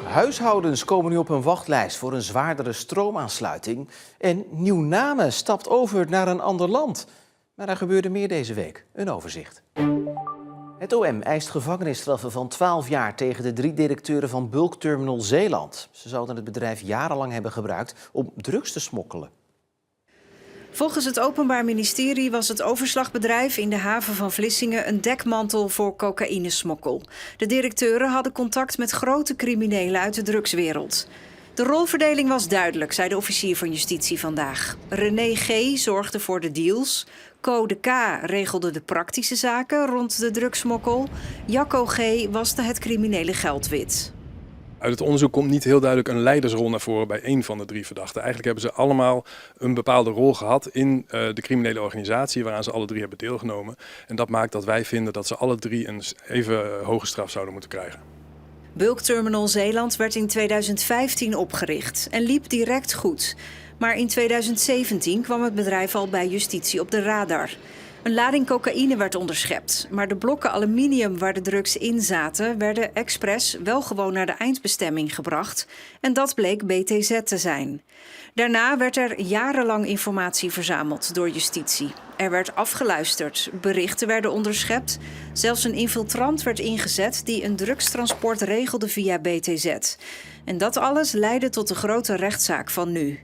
Huishoudens komen nu op een wachtlijst voor een zwaardere stroomaansluiting. En Nieuw-Namen stapt over naar een ander land. Maar er gebeurde meer deze week. Een overzicht. Het OM eist gevangenisstraffen van 12 jaar tegen de 3 directeuren van Bulkterminal Zeeland. Ze zouden het bedrijf jarenlang hebben gebruikt om drugs te smokkelen. Volgens het Openbaar Ministerie was het overslagbedrijf in de haven van Vlissingen een dekmantel voor cocaïnesmokkel. De directeuren hadden contact met grote criminelen uit de drugswereld. De rolverdeling was duidelijk, zei de officier van Justitie vandaag. René G. zorgde voor de deals. Code K. regelde de praktische zaken rond de drugsmokkel. Jacco G. waste het criminele geld wit. Uit het onderzoek komt niet heel duidelijk een leidersrol naar voren bij één van de 3 verdachten. Eigenlijk hebben ze allemaal een bepaalde rol gehad in de criminele organisatie waaraan ze alle 3 hebben deelgenomen. En dat maakt dat wij vinden dat ze alle 3 een even hoge straf zouden moeten krijgen. Bulkterminal Zeeland werd in 2015 opgericht en liep direct goed. Maar in 2017 kwam het bedrijf al bij justitie op de radar. Een lading cocaïne werd onderschept, maar de blokken aluminium waar de drugs in zaten werden expres wel gewoon naar de eindbestemming gebracht. En dat bleek BTZ te zijn. Daarna werd er jarenlang informatie verzameld door justitie. Er werd afgeluisterd, berichten werden onderschept. Zelfs een infiltrant werd ingezet die een drugstransport regelde via BTZ. En dat alles leidde tot de grote rechtszaak van nu.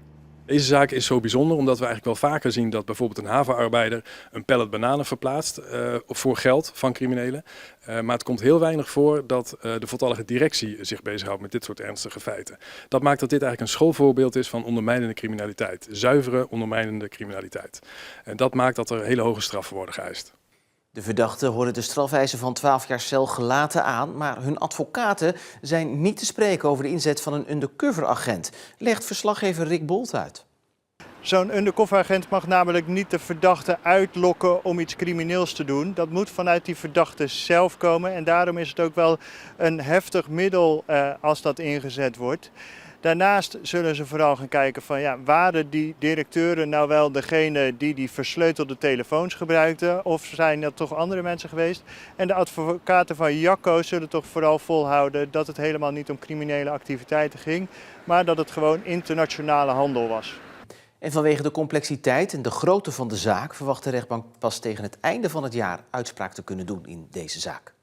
Deze zaak is zo bijzonder omdat we eigenlijk wel vaker zien dat bijvoorbeeld een havenarbeider een pallet bananen verplaatst voor geld van criminelen. Maar het komt heel weinig voor dat de voltallige directie zich bezighoudt met dit soort ernstige feiten. Dat maakt dat dit eigenlijk een schoolvoorbeeld is van ondermijnende criminaliteit. Zuivere ondermijnende criminaliteit. En dat maakt dat er hele hoge straffen worden geëist. De verdachten horen de strafeisen van 12 jaar cel gelaten aan, maar hun advocaten zijn niet te spreken over de inzet van een undercover-agent, legt verslaggever Rick Bolt uit. Zo'n undercover-agent mag namelijk niet de verdachte uitlokken om iets crimineels te doen. Dat moet vanuit die verdachte zelf komen en daarom is het ook wel een heftig middel als dat ingezet wordt. Daarnaast zullen ze vooral gaan kijken van ja, waren die directeuren nou wel degene die versleutelde telefoons gebruikten of zijn dat toch andere mensen geweest? En de advocaten van Jacco zullen toch vooral volhouden dat het helemaal niet om criminele activiteiten ging, maar dat het gewoon internationale handel was. En vanwege de complexiteit en de grootte van de zaak verwacht de rechtbank pas tegen het einde van het jaar uitspraak te kunnen doen in deze zaak.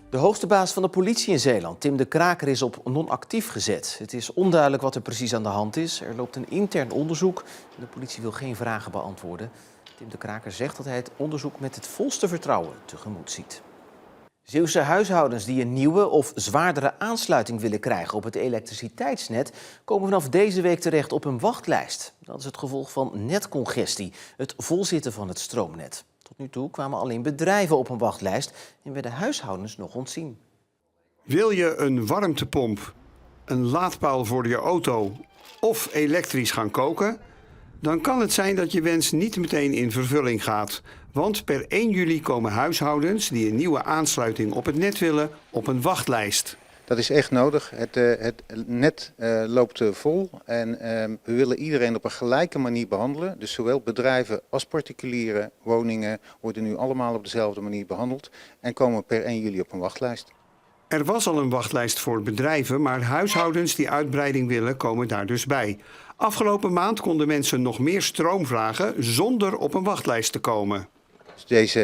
De hoogste baas van de politie in Zeeland, Tim de Kraker, is op non-actief gezet. Het is onduidelijk wat er precies aan de hand is. Er loopt een intern onderzoek. De politie wil geen vragen beantwoorden. Tim de Kraker zegt dat hij het onderzoek met het volste vertrouwen tegemoet ziet. Zeeuwse huishoudens die een nieuwe of zwaardere aansluiting willen krijgen op het elektriciteitsnet komen vanaf deze week terecht op een wachtlijst. Dat is het gevolg van netcongestie, het volzitten van het stroomnet. Tot nu toe kwamen alleen bedrijven op een wachtlijst en werden huishoudens nog ontzien. Wil je een warmtepomp, een laadpaal voor je auto of elektrisch gaan koken? Dan kan het zijn dat je wens niet meteen in vervulling gaat. Want per 1 juli komen huishoudens die een nieuwe aansluiting op het net willen op een wachtlijst. Dat is echt nodig. Het net loopt vol en we willen iedereen op een gelijke manier behandelen. Dus zowel bedrijven als particuliere woningen worden nu allemaal op dezelfde manier behandeld en komen per 1 juli op een wachtlijst. Er was al een wachtlijst voor bedrijven, maar huishoudens die uitbreiding willen komen daar dus bij. Afgelopen maand konden mensen nog meer stroom vragen zonder op een wachtlijst te komen. Deze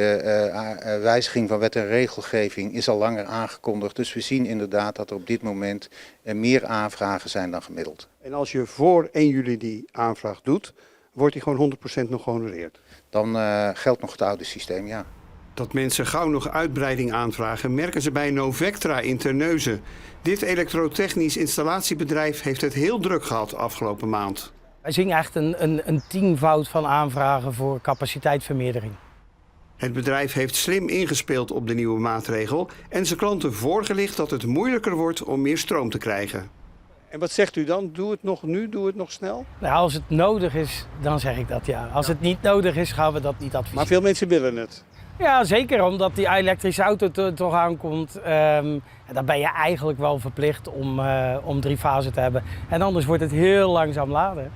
wijziging van wet en regelgeving is al langer aangekondigd. Dus we zien inderdaad dat er op dit moment meer aanvragen zijn dan gemiddeld. En als je voor 1 juli die aanvraag doet, wordt die gewoon 100% nog gehonoreerd? Dan geldt nog het oude systeem, ja. Dat mensen gauw nog uitbreiding aanvragen, merken ze bij Novectra in Terneuzen. Dit elektrotechnisch installatiebedrijf heeft het heel druk gehad afgelopen maand. Wij zien echt een 10-voud van aanvragen voor capaciteitsvermeerdering. Het bedrijf heeft slim ingespeeld op de nieuwe maatregel en zijn klanten voorgelicht dat het moeilijker wordt om meer stroom te krijgen. En wat zegt u dan? Doe het nog nu? Doe het nog snel? Nou, als het nodig is, dan zeg ik dat ja. Als het niet nodig is, gaan we dat niet adviseren. Maar veel mensen willen het. Ja, zeker, omdat die elektrische auto toch aankomt. Dan ben je eigenlijk wel verplicht om 3 fasen te hebben. En anders wordt het heel langzaam laden.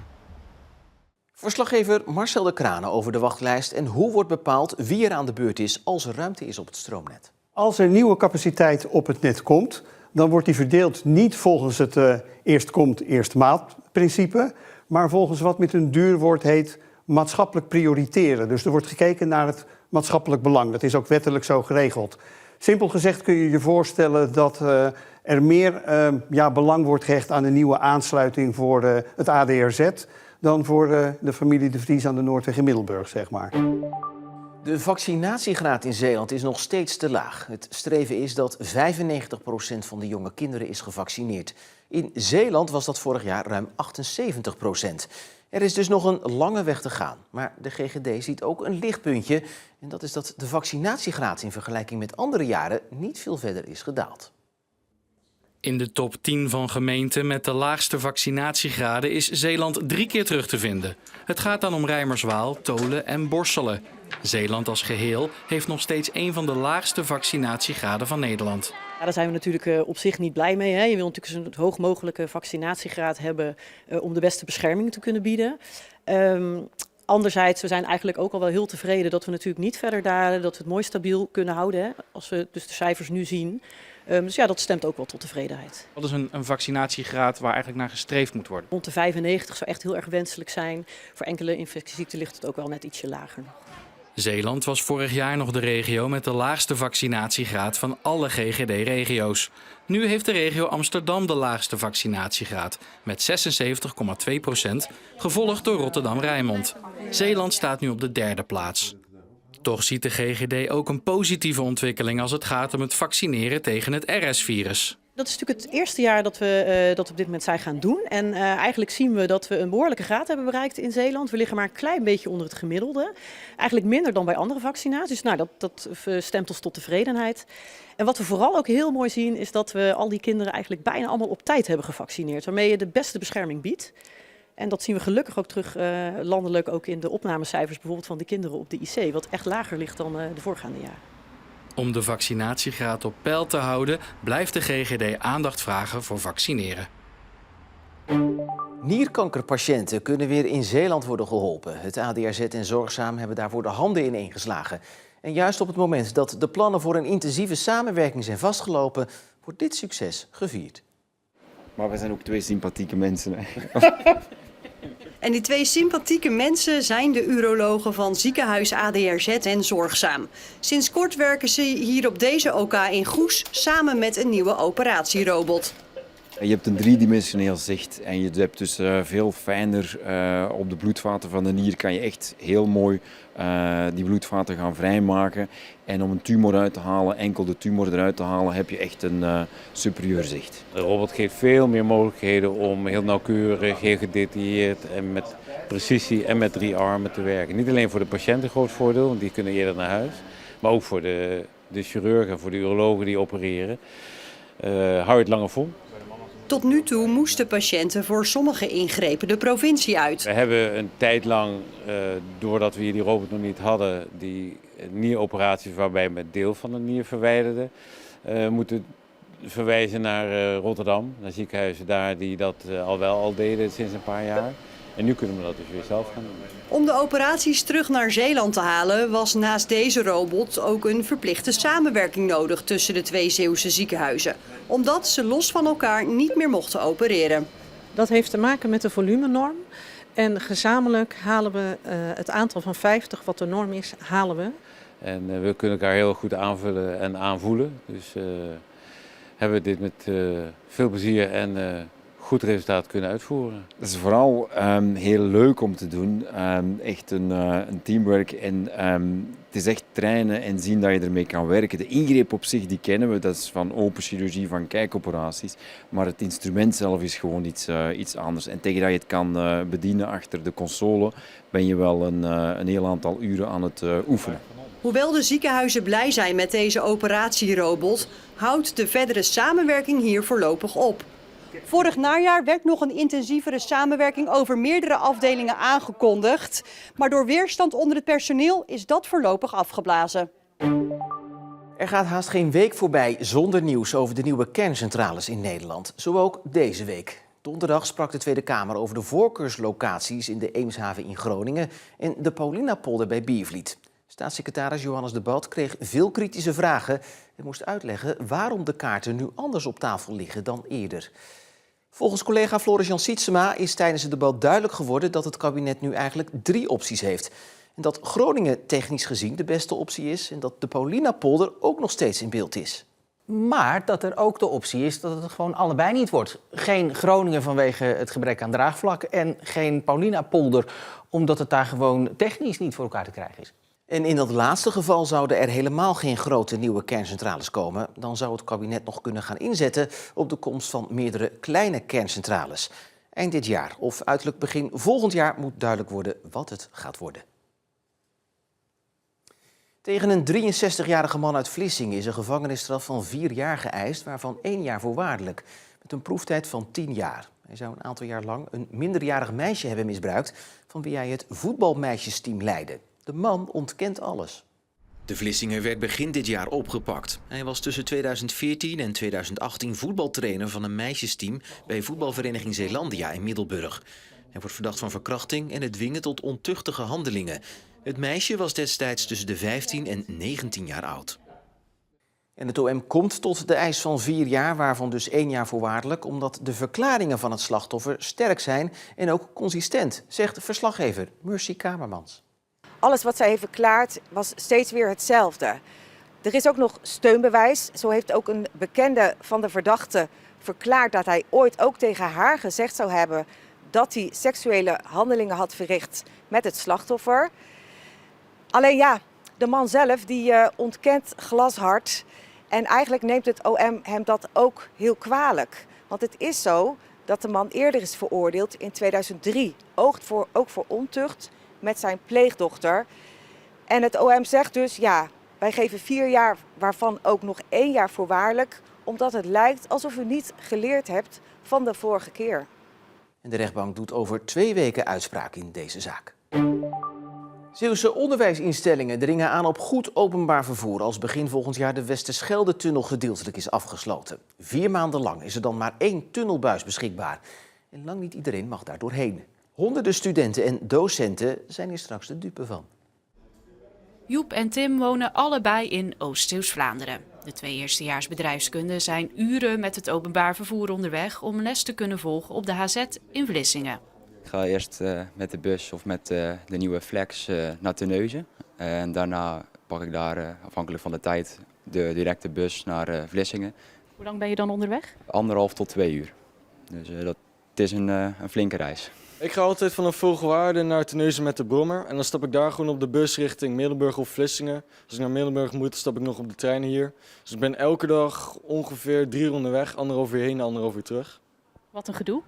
Verslaggever Marcel de Kranen over de wachtlijst en hoe wordt bepaald wie er aan de beurt is als er ruimte is op het stroomnet. Als er nieuwe capaciteit op het net komt, dan wordt die verdeeld niet volgens het eerst komt, eerst maat principe, maar volgens wat met een duur woord heet maatschappelijk prioriteren. Dus er wordt gekeken naar het maatschappelijk belang. Dat is ook wettelijk zo geregeld. Simpel gezegd kun je je voorstellen dat er meer belang wordt gehecht aan een nieuwe aansluiting voor het ADRZ dan voor de familie De Vries aan de Noordweg in Middelburg, zeg maar. De vaccinatiegraad in Zeeland is nog steeds te laag. Het streven is dat 95% van de jonge kinderen is gevaccineerd. In Zeeland was dat vorig jaar ruim 78%. Er is dus nog een lange weg te gaan. Maar de GGD ziet ook een lichtpuntje. En dat is dat de vaccinatiegraad in vergelijking met andere jaren niet veel verder is gedaald. In de top 10 van gemeenten met de laagste vaccinatiegraden is Zeeland 3 keer terug te vinden. Het gaat dan om Rijmerswaal, Tholen en Borselen. Zeeland als geheel heeft nog steeds een van de laagste vaccinatiegraden van Nederland. Ja, daar zijn we natuurlijk op zich niet blij mee. Hè. Je wil natuurlijk zo hoog mogelijke vaccinatiegraad hebben om de beste bescherming te kunnen bieden. Anderzijds, we zijn eigenlijk ook al wel heel tevreden dat we natuurlijk niet verder dalen, dat we het mooi stabiel kunnen houden, hè, als we dus de cijfers nu zien. Dus ja, dat stemt ook wel tot tevredenheid. Wat is een vaccinatiegraad waar eigenlijk naar gestreefd moet worden? Rond de 95 zou echt heel erg wenselijk zijn. Voor enkele infectieziekten ligt het ook wel net ietsje lager. Zeeland was vorig jaar nog de regio met de laagste vaccinatiegraad van alle GGD-regio's. Nu heeft de regio Amsterdam de laagste vaccinatiegraad met 76,2%, gevolgd door Rotterdam-Rijnmond. Zeeland staat nu op de 3e plaats. Toch ziet de GGD ook een positieve ontwikkeling als het gaat om het vaccineren tegen het RS-virus. Dat is natuurlijk het eerste jaar dat we dat op dit moment zijn gaan doen. En eigenlijk zien we dat we een behoorlijke graad hebben bereikt in Zeeland. We liggen maar een klein beetje onder het gemiddelde. Eigenlijk minder dan bij andere vaccinaties. Nou, dat stemt ons tot tevredenheid. En wat we vooral ook heel mooi zien is dat we al die kinderen eigenlijk bijna allemaal op tijd hebben gevaccineerd. Waarmee je de beste bescherming biedt. En dat zien we gelukkig ook terug landelijk ook in de opnamecijfers bijvoorbeeld van de kinderen op de IC. Wat echt lager ligt dan de voorgaande jaren. Om de vaccinatiegraad op peil te houden, blijft de GGD aandacht vragen voor vaccineren. Nierkankerpatiënten kunnen weer in Zeeland worden geholpen. Het ADRZ en Zorgzaam hebben daarvoor de handen ineengeslagen. En juist op het moment dat de plannen voor een intensieve samenwerking zijn vastgelopen, wordt dit succes gevierd. Maar we zijn ook 2 sympathieke mensen. En die 2 sympathieke mensen zijn de urologen van ziekenhuis ADRZ en Zorgzaam. Sinds kort werken ze hier op deze OK in Goes samen met een nieuwe operatierobot. Je hebt een 3-dimensioneel zicht en je hebt dus veel fijner op de bloedvaten van de nier kan je echt heel mooi die bloedvaten gaan vrijmaken. En om een tumor uit te halen, enkel de tumor eruit te halen, heb je echt een superieur zicht. De robot geeft veel meer mogelijkheden om heel nauwkeurig, heel gedetailleerd en met precisie en met 3 armen te werken. Niet alleen voor de patiënt een groot voordeel, want die kunnen eerder naar huis, maar ook voor de chirurgen, voor de urologen die opereren. Hou je het langer vol. Tot nu toe moesten patiënten voor sommige ingrepen de provincie uit. We hebben een tijd lang, doordat we hier die robot nog niet hadden, die nieroperaties waarbij we een deel van de nier verwijderden, moeten verwijzen naar Rotterdam, naar ziekenhuizen daar die dat al deden sinds een paar jaar. En nu kunnen we dat dus weer zelf gaan doen. Om de operaties terug naar Zeeland te halen was naast deze robot ook een verplichte samenwerking nodig tussen de 2 Zeeuwse ziekenhuizen. Omdat ze los van elkaar niet meer mochten opereren. Dat heeft te maken met de volumenorm. En gezamenlijk halen we het aantal van 50 wat de norm is, halen we. En we kunnen elkaar heel goed aanvullen en aanvoelen. Dus hebben we dit met veel plezier en goed resultaat kunnen uitvoeren. Het is vooral heel leuk om te doen, echt een teamwork en het is echt trainen en zien dat je ermee kan werken. De ingreep op zich die kennen we, dat is van open chirurgie, van kijkoperaties, maar het instrument zelf is gewoon iets anders. En tegen dat je het kan bedienen achter de console ben je wel een heel aantal uren aan het oefenen. Hoewel de ziekenhuizen blij zijn met deze operatierobot, houdt de verdere samenwerking hier voorlopig op. Vorig najaar werd nog een intensievere samenwerking over meerdere afdelingen aangekondigd. Maar door weerstand onder het personeel is dat voorlopig afgeblazen. Er gaat haast geen week voorbij zonder nieuws over de nieuwe kerncentrales in Nederland. Zo ook deze week. Donderdag sprak de Tweede Kamer over de voorkeurslocaties in de Eemshaven in Groningen en de Paulinapolder bij Biervliet. Staatssecretaris Johannes de Boot kreeg veel kritische vragen en moest uitleggen waarom de kaarten nu anders op tafel liggen dan eerder. Volgens collega Floris-Jan Sietsema is tijdens het debat duidelijk geworden dat het kabinet nu eigenlijk 3 opties heeft. En dat Groningen technisch gezien de beste optie is en dat de Paulinapolder ook nog steeds in beeld is. Maar dat er ook de optie is dat het gewoon allebei niet wordt. Geen Groningen vanwege het gebrek aan draagvlak en geen Paulinapolder omdat het daar gewoon technisch niet voor elkaar te krijgen is. En in dat laatste geval zouden er helemaal geen grote nieuwe kerncentrales komen. Dan zou het kabinet nog kunnen gaan inzetten op de komst van meerdere kleine kerncentrales. Eind dit jaar of uiterlijk begin volgend jaar moet duidelijk worden wat het gaat worden. Tegen een 63-jarige man uit Vlissingen is een gevangenisstraf van 4 jaar geëist, waarvan 1 jaar voorwaardelijk, met een proeftijd van 10 jaar. Hij zou een aantal jaar lang een minderjarig meisje hebben misbruikt, van wie hij het voetbalmeisjesteam leidde. De man ontkent alles. De Vlissinger werd begin dit jaar opgepakt. Hij was tussen 2014 en 2018 voetbaltrainer van een meisjesteam bij voetbalvereniging Zeelandia in Middelburg. Hij wordt verdacht van verkrachting en het dwingen tot ontuchtige handelingen. Het meisje was destijds tussen de 15 en 19 jaar oud. En het OM komt tot de eis van 4 jaar, waarvan dus 1 jaar voorwaardelijk, omdat de verklaringen van het slachtoffer sterk zijn en ook consistent, zegt verslaggever Mercy Kamermans. Alles wat zij heeft verklaard was steeds weer hetzelfde. Er is ook nog steunbewijs. Zo heeft ook een bekende van de verdachte verklaard dat hij ooit ook tegen haar gezegd zou hebben dat hij seksuele handelingen had verricht met het slachtoffer. Alleen ja, de man zelf die ontkent glashard. En eigenlijk neemt het OM hem dat ook heel kwalijk. Want het is zo dat de man eerder is veroordeeld in 2003. Ook voor ontucht met zijn pleegdochter. En het OM zegt dus, ja, wij geven 4 jaar, waarvan ook nog 1 jaar voorwaardelijk, omdat het lijkt alsof u niet geleerd hebt van de vorige keer. En de rechtbank doet over 2 weken uitspraak in deze zaak. Zeeuwse onderwijsinstellingen dringen aan op goed openbaar vervoer als begin volgend jaar de Westerschelde-tunnel gedeeltelijk is afgesloten. 4 maanden lang is er dan maar 1 tunnelbuis beschikbaar. En lang niet iedereen mag daar doorheen. Honderden studenten en docenten zijn hier straks de dupe van. Joep en Tim wonen allebei in Oost-Zeeuws-Vlaanderen. De 2 eerstejaars bedrijfskunde zijn uren met het openbaar vervoer onderweg om les te kunnen volgen op de HZ in Vlissingen. Ik ga eerst met de bus of met de nieuwe Flex naar Terneuzen. En daarna pak ik daar, afhankelijk van de tijd, de directe bus naar Vlissingen. Hoe lang ben je dan onderweg? 1,5 tot 2 uur. Dus het is een flinke reis. Ik ga altijd vanaf Vogelwaarde naar Terneuzen met de brommer. En dan stap ik daar gewoon op de bus richting Middelburg of Vlissingen. Als ik naar Middelburg moet, dan stap ik nog op de trein hier. Dus ik ben elke dag ongeveer 3 ronden weg. 1,5 uur heen en 1,5 uur terug. Wat een gedoe.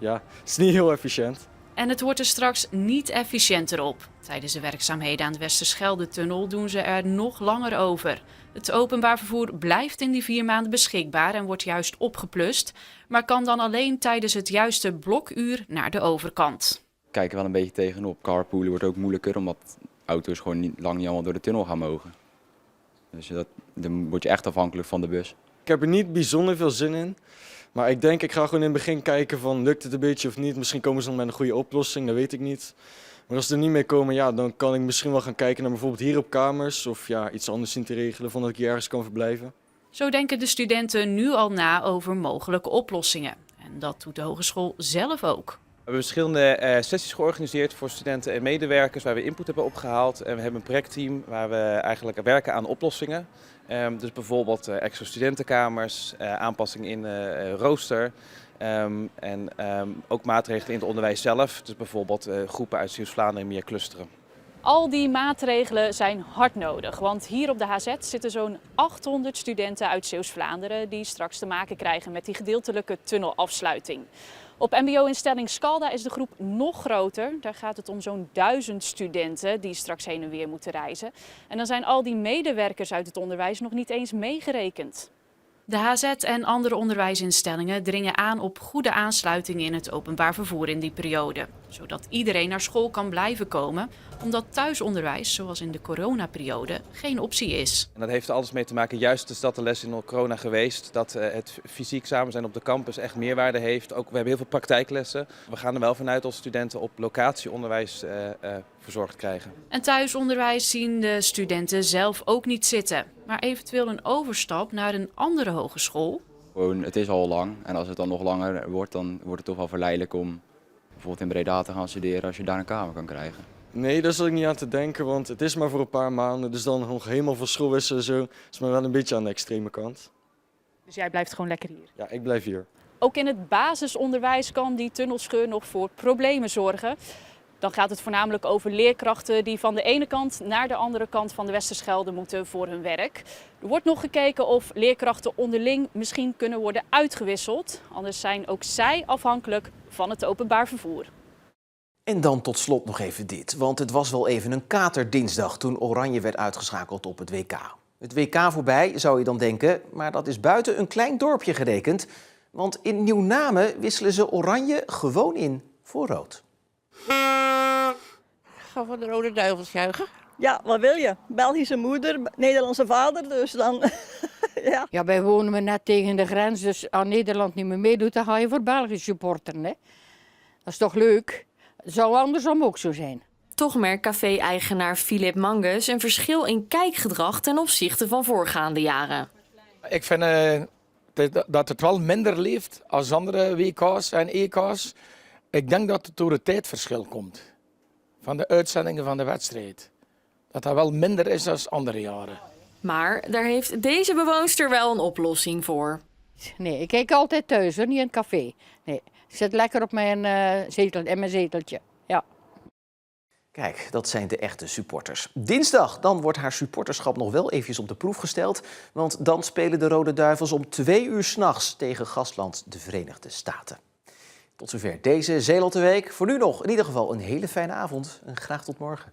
Ja, het is niet heel efficiënt. En het wordt er straks niet efficiënter op. Tijdens de werkzaamheden aan de Westerschelde-tunnel doen ze er nog langer over. Het openbaar vervoer blijft in die 4 maanden beschikbaar en wordt juist opgeplust, maar kan dan alleen tijdens het juiste blokuur naar de overkant. We kijken wel een beetje tegenop. Carpoolen wordt ook moeilijker omdat auto's gewoon lang niet allemaal door de tunnel gaan mogen. Dus dan word je echt afhankelijk van de bus. Ik heb er niet bijzonder veel zin in. Maar ik denk, ik ga gewoon in het begin kijken van lukt het een beetje of niet. Misschien komen ze nog met een goede oplossing, dat weet ik niet. Maar als ze er niet mee komen, ja, dan kan ik misschien wel gaan kijken naar bijvoorbeeld hier op kamers. Of ja, iets anders zien te regelen, van dat ik hier ergens kan verblijven. Zo denken de studenten nu al na over mogelijke oplossingen. En dat doet de hogeschool zelf ook. We hebben verschillende sessies georganiseerd voor studenten en medewerkers waar we input hebben opgehaald. En we hebben een projectteam waar we eigenlijk werken aan oplossingen. Dus bijvoorbeeld extra studentenkamers, aanpassing in rooster en ook maatregelen in het onderwijs zelf. Dus bijvoorbeeld groepen uit Zeeuws-Vlaanderen meer clusteren. Al die maatregelen zijn hard nodig, want hier op de HZ zitten zo'n 800 studenten uit Zeeuws-Vlaanderen die straks te maken krijgen met die gedeeltelijke tunnelafsluiting. Op mbo-instelling Scalda is de groep nog groter. Daar gaat het om zo'n 1000 studenten die straks heen en weer moeten reizen. En dan zijn al die medewerkers uit het onderwijs nog niet eens meegerekend. De HZ en andere onderwijsinstellingen dringen aan op goede aansluiting in het openbaar vervoer in die periode. Zodat iedereen naar school kan blijven komen, omdat thuisonderwijs, zoals in de coronaperiode, geen optie is. En dat heeft er alles mee te maken, juist is dat de les in corona geweest, dat het fysiek samen zijn op de campus echt meerwaarde heeft. Ook, we hebben heel veel praktijklessen. We gaan er wel vanuit dat studenten op locatieonderwijs verzorgd krijgen. En thuisonderwijs zien de studenten zelf ook niet zitten. Maar eventueel een overstap naar een andere hogeschool. Gewoon, het is al lang en als het dan nog langer wordt, dan wordt het toch wel verleidelijk om bijvoorbeeld in Breda te gaan studeren als je daar een kamer kan krijgen. Nee, daar zat ik niet aan te denken, want het is maar voor een paar maanden. Dus dan nog helemaal van school wisselen zo, is maar wel een beetje aan de extreme kant. Dus jij blijft gewoon lekker hier? Ja, ik blijf hier. Ook in het basisonderwijs kan die tunnelscheur nog voor problemen zorgen. Dan gaat het voornamelijk over leerkrachten die van de ene kant naar de andere kant van de Westerschelde moeten voor hun werk. Er wordt nog gekeken of leerkrachten onderling misschien kunnen worden uitgewisseld. Anders zijn ook zij afhankelijk van het openbaar vervoer. En dan tot slot nog even dit, want het was wel even een katerdinsdag toen Oranje werd uitgeschakeld op het WK. Het WK voorbij, zou je dan denken, maar dat is buiten een klein dorpje gerekend. Want in Nieuw-Namen wisselen ze Oranje gewoon in voor rood. Ga voor de Rode Duivels juichen. Ja, wat wil je? Belgische moeder, Nederlandse vader, dus dan... ja. Ja, wij wonen maar net tegen de grens, dus als Nederland niet meer meedoet, dan ga je voor België supporteren. Hè? Dat is toch leuk? Het zou andersom ook zo zijn. Toch merkt café-eigenaar Philip Mangus een verschil in kijkgedrag ten opzichte van voorgaande jaren. Ik vind dat het wel minder leeft als andere WK's en EK's. Ik denk dat het door het tijdverschil komt. Van de uitzendingen van de wedstrijd. Dat wel minder is dan andere jaren. Maar daar heeft deze bewoonster wel een oplossing voor. Nee, ik kijk altijd thuis, hoor, niet in het café. Nee, ik zit lekker op mijn zeteltje. Ja. Kijk, dat zijn de echte supporters. Dinsdag, dan wordt haar supporterschap nog wel eventjes op de proef gesteld. Want dan spelen de Rode Duivels om 2 uur 's nachts tegen gastland de Verenigde Staten. Tot zover deze Zeeland de Week. Voor nu nog in ieder geval een hele fijne avond en graag tot morgen.